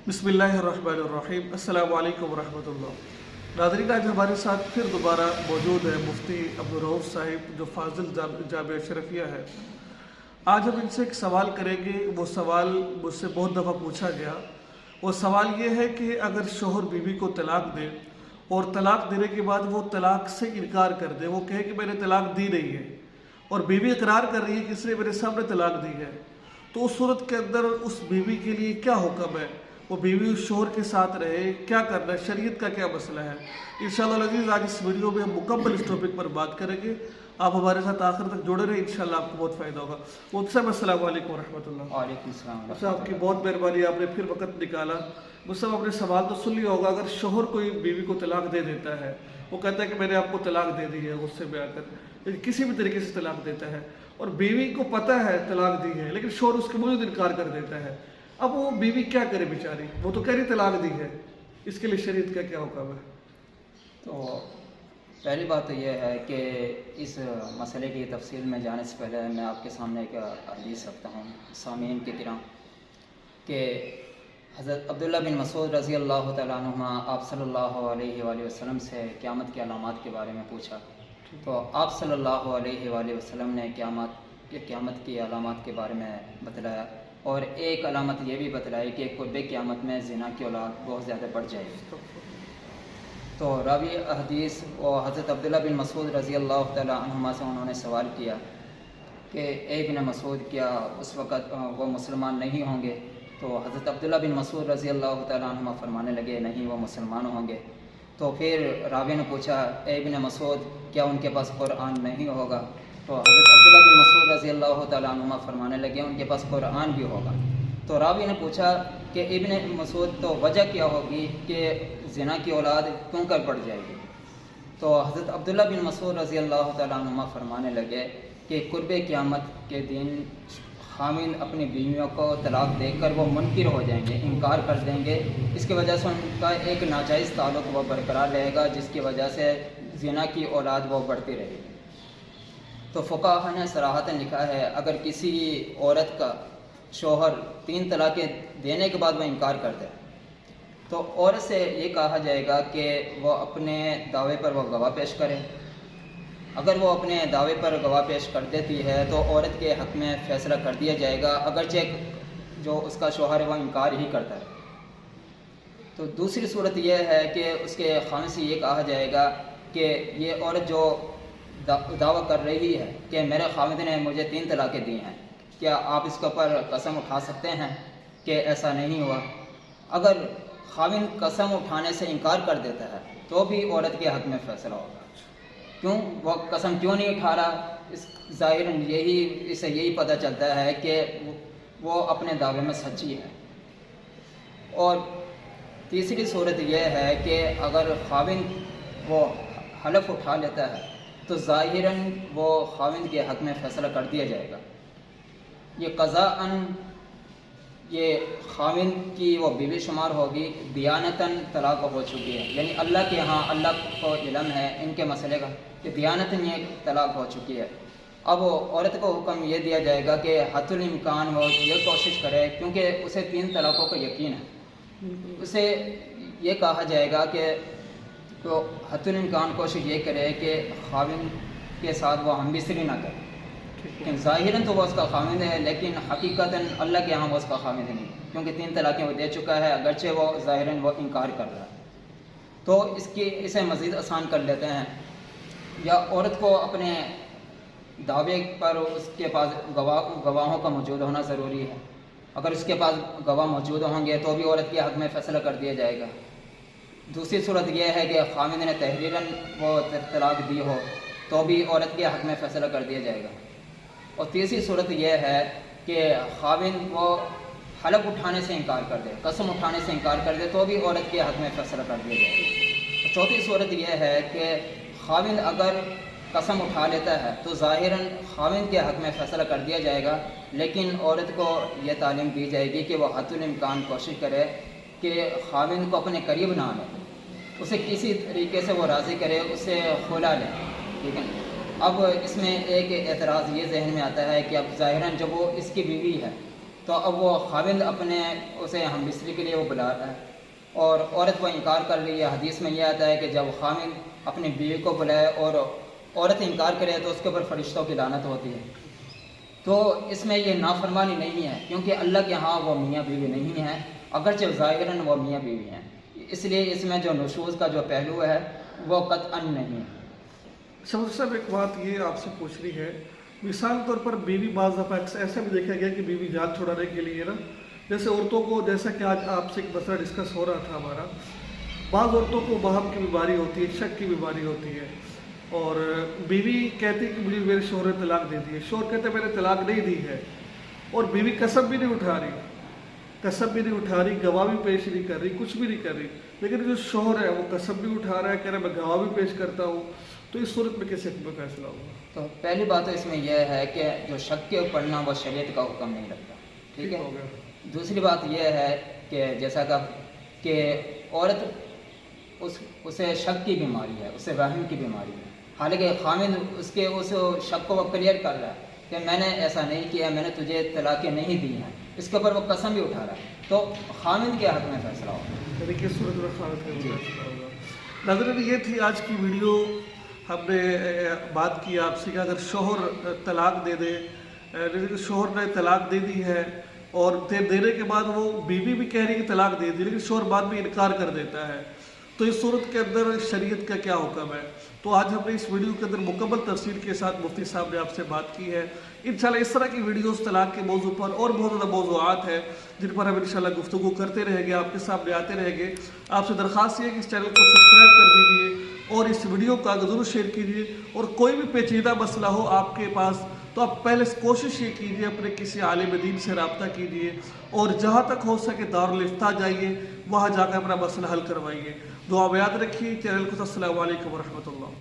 बिस्मिल्लाहिर्रहमानिर्रहीम। अस्सलामु अलैकुम वरहमतुल्लाह। नाज़रीन, आज हमारे साथ फिर दोबारा मौजूद है मुफ्ती अब्दुल रऊफ साहिब, जो फाजिल जामिया अशरफिया है। आज हम इनसे एक सवाल करेंगे। वो सवाल मुझसे बहुत दफ़ा पूछा गया। वो सवाल ये है कि अगर शोहर बीवी को तलाक दे और तलाक देने के बाद वो तलाक से इनकार कर दे, वो कहे कि मैंने तलाक दी नहीं है, और बीवी इकरार कर रही है कि इसने मेरे सामने तलाक दी है, तो उस सूरत के अंदर उस बीवी के लिए क्या हुक्म है? वो बीवी उस शोहर के साथ रहे, क्या करना है, शरीयत का क्या मसला है? इंशाअल्लाह अज़ीज़ आज इस वीडियो में हम मुकम्मल इस टॉपिक पर बात करेंगे। आप हमारे साथ आखिर तक जुड़े रहे, इंशाअल्लाह आपको बहुत फ़ायदा होगा। मुझसे अस्सलाम वालेकुम रहमतुल्लाह। वालेकुम सलाम। अच्छा, आपकी बहुत मेहरबानी, आपने फिर वक्त निकाला। मुझसे आपने सवाल तो सुन लिया होगा। अगर शोहर कोई बीवी को तलाक दे देता है, वो कहता है कि मैंने आपको तलाक दे दी है, गुस्से में आकर किसी भी तरीके से तलाक देता है, और बीवी को पता है तलाक दी है, लेकिन शोहर उसके बावजूद इनकार कर देता है, अब वो बीवी क्या करे बेचारी? वो तो कह रही तलाक दी है, इसके लिए शरीयत का क्या हुक्म है? तो पहली बात तो यह है कि इस मसले की तफसील में जाने से पहले मैं आपके सामने एक हदीस रखता हूँ सामीन की तरह, कि हज़रत अब्दुल्ला बिन मसूद रज़ी अल्लाह तआला अन्हुमा आप सल्लल्लाहु अलैहि वसल्लम से क़यामत की अलामात के बारे में पूछा। तो आप सल्लल्लाहु अलैहि वसल्लम ने क़यामत की अलामात के बारे में बतलाया, और एक अलामत ये भी बतलाई कि क़ुर्ब क़यामत में ज़िना की औलाद बहुत ज़्यादा बढ़ जाएगी। तो रावी हदीस और हज़रत अब्दुल्ला बिन मसूद रज़ी अल्लाह तआला अन्हुमा से उन्होंने सवाल किया कि ए बिन मसूद, क्या उस वक़्त वो मुसलमान नहीं होंगे? तो हज़रत अब्दुल्ला बिन मसूद रज़ी अल्लाह तआला अन्हुमा फरमाने लगे, नहीं, वो मुसलमान होंगे। तो फिर रावी ने पूछा, ए बिन मसूद, क्या उनके पास कुरान नहीं होगा? तो हज़रत अब्दुल्ला बिन मसूद रज़ी अल्लाह तआला अन्हुमा फरमाने लगे, उनके पास कुरान भी होगा। तो रावी ने पूछा कि इब्न मसूद, तो वजह क्या होगी कि ज़िना की औलाद क्यों कर बढ़ जाएगी? तो हज़रत अब्दुल्ला बिन मसूद रज़ी अल्लाह तआला अन्हुमा फरमाने लगे कि क़ुर्ब क़यामत के दिन खामिन अपनी बीवियों को तलाक देकर वो मुनकिर हो जाएंगे, इनकार कर देंगे। इसकी वजह से उनका एक नाजायज़ ताल्लुक़ वो बरकरार रहेगा, जिसकी वजह से ज़िना की औलाद वो बढ़ती रहेगी। तो फ़ुक़हा ने सराहतन लिखा है, अगर किसी औरत का शौहर 3 तलाक़ें देने के बाद वह इनकार कर दे, तो औरत से ये कहा जाएगा कि वो अपने दावे पर वह गवाह पेश करे। अगर वो अपने दावे पर गवाह पेश कर देती है तो औरत के हक़ में फ़ैसला कर दिया जाएगा, अगरचे जो उसका शौहर है वह इनकार ही करता है। तो दूसरी सूरत यह है कि उसके खामिन से ये कहा जाएगा कि ये औरत जो दावा कर रही है कि मेरे खामिद ने मुझे 3 तलाक़ें दी हैं, क्या आप इसके ऊपर कसम उठा सकते हैं कि ऐसा नहीं हुआ? अगर खामिन कसम उठाने से इनकार कर देता है तो भी औरत के हक़ में फ़ैसला होगा। क्यों वो कसम क्यों नहीं उठा रहा? इस ज़ाहिरन इससे यही पता चलता है कि वो अपने दावे में सच्ची है। और तीसरी सूरत यह है कि अगर खामिन वो हलफ उठा लेता है तो ज़ाहिरन वो खामिन के हक़ में फ़ैसला कर दिया जाएगा। ये क़ज़ाअन ये खामिन की वो बीवी शुमार होगी, दियानतन तलाक़ हो चुकी है, यानी अल्लाह के यहाँ, अल्लाह को इल्म है इनके मसले का कि दियानतन ये तलाक़ हो चुकी है। अब औरत को हुक्म ये दिया जाएगा कि हतुल इम्कान वो ये कोशिश करे, क्योंकि उसे 3 तलाक़ों का यकीन है, उसे ये कहा जाएगा कि तो हतुल इम्कान कोशिश ये करे कि खामिन के साथ वो हमबिस्तरी ना करे। लेकिन ज़ाहिरन तो वो उसका खामिद है, लेकिन हकीकतन अल्लाह के यहाँ वो उसका खामिद नहीं, क्योंकि 3 तलाक़ें वो दे चुका है, अगरचे वो ज़ाहिरन वो इनकार कर रहा है। तो इसे मज़ीद आसान कर लेते हैं, या औरत को अपने दावे पर उसके पास गवाहों का मौजूद होना ज़रूरी है। अगर उसके पास गवाह मौजूद होंगे तो भी औरत के हक़ में फ़ैसला कर दिया जाएगा। दूसरी सूरत यह है कि खामिद ने तहरीरन वो तलाक़ दी हो तो भी औरत के हक़ में फ़ैसला कर दिया जाएगा। और तीसरी सूरत यह है कि खामिद वो हलफ उठाने से इनकार कर दे, कसम उठाने से इनकार कर दे, तो भी औरत के हक़ में फ़ैसला कर दिया जाएगा। और चौथी सूरत यह है कि खामिद अगर कसम उठा लेता है तो ज़ाहिरन खामिद के हक़ में फ़ैसला कर दिया जाएगा, लेकिन औरत को यह तालीम दी जाएगी कि वह हतुल इम्कान कोशिश करे कि खामिद को अपने करीब ना आने, उसे किसी तरीके से वो राज़ी करे, उसे खुला ले। ठीक है, अब इसमें एक एतराज़ ये जहन में आता है कि अब ज़ाहिरन जब वो इसकी बीवी है تو اب وہ خاوند اپنے اسے ہم بستری کے لیے وہ بلا رہا ہے اور عورت وہ انکار کر رہی ہے. حدیث میں یہ آتا ہے کہ جب خاوند اپنی بیوی کو بلائے اور عورت انکار کرے تو اس کے اوپر فرشتوں کی لعنت ہوتی ہے. تو اس میں یہ نافرمانی نہیں ہے کیونکہ اللہ کے ہاں وہ میاں بیوی نہیں ہیں، اگرچہ ظاہراً وہ میاں بیوی ہیں. اس لیے اس میں جو نشوز کا جو پہلو ہے وہ قطعاً نہیں ہے. شمس صاحب ایک بات یہ آپ سے پوچھنی ہے، مثال طور پر بیوی بعض دفعہ ایسا بھی دیکھا گیا کہ بیوی جان چھڑانے کے لیے نا، جیسے عورتوں کو، جیسا کہ آج آپ سے ایک مسئلہ ڈسکس ہو رہا تھا ہمارا، بعض عورتوں کو بہم کی بیماری ہوتی ہے، شک کی بیماری ہوتی ہے، اور بیوی کہتی ہے کہ مجھے میرے شوہر نے طلاق دے دی ہے، شوہر کہتے ہیں میں نے طلاق نہیں دی ہے، اور بیوی قسم بھی نہیں اٹھا رہی، گواہ بھی پیش نہیں کر رہی، کچھ بھی نہیں کر رہی، لیکن جو شوہر ہے وہ قسم بھی اٹھا رہا ہے، کہہ رہا ہے میں گواہ بھی پیش کرتا ہوں. تو اس صورت میں کیسے حکم فیصلہ ہوگا؟ تو پہلی بات تو اس میں یہ ہے کہ جو شک کے پڑھنا وہ شریعت کا حکم نہیں رکھتا، ٹھیک ہے. دوسری بات یہ ہے کہ جیسا کہ عورت اسے شک کی بیماری ہے، اسے وہم کی بیماری ہے، حالانکہ خاوند اس شک کو وہ کلیئر کر رہا ہے کہ میں نے ایسا نہیں کیا، میں نے تجھے طلاقیں نہیں دی ہیں، اس کے اوپر وہ قسم بھی اٹھا رہا ہے. تو خاوند کے حق میں فیصلہ ہوگا. یعنی کہ صورت میں خاوند کا فیصلہ ہوگا. ناظرین یہ تھی آج کی ویڈیو. ہم نے بات کی آپ سے کہ اگر شوہر طلاق دے دے، لیکن شوہر نے طلاق دے دی ہے اور دینے کے بعد وہ بیوی بھی کہہ رہی کہ طلاق دے دی، لیکن شوہر بعد میں انکار کر دیتا ہے، تو اس صورت کے اندر شریعت کا کیا حکم ہے؟ تو آج ہم نے اس ویڈیو کے اندر مکمل تفصیل کے ساتھ مفتی صاحب نے آپ سے بات کی ہے. انشاءاللہ اس طرح کی ویڈیوز طلاق کے موضوع پر اور بہت زیادہ موضوعات ہیں جن پر ہم انشاءاللہ گفتگو کرتے رہیں گے، آپ کے سامنے آتے رہیں گے. آپ سے درخواست یہ ہے کہ اس چینل کو سبسکرائب کر دیجیے اور اس ویڈیو کو آگے ضرور شیئر کیجیے. اور کوئی بھی پیچیدہ مسئلہ ہو آپ کے پاس تو آپ پہلے کوشش یہ کیجیے اپنے کسی عالم دین سے رابطہ کیجیے اور جہاں تک ہو سکے دارالافتاء جائیے، وہاں جا کر اپنا مسئلہ حل کروائیے. دعا میں یاد رکھیے. چینل کو السلام علیکم ورحمۃ اللہ.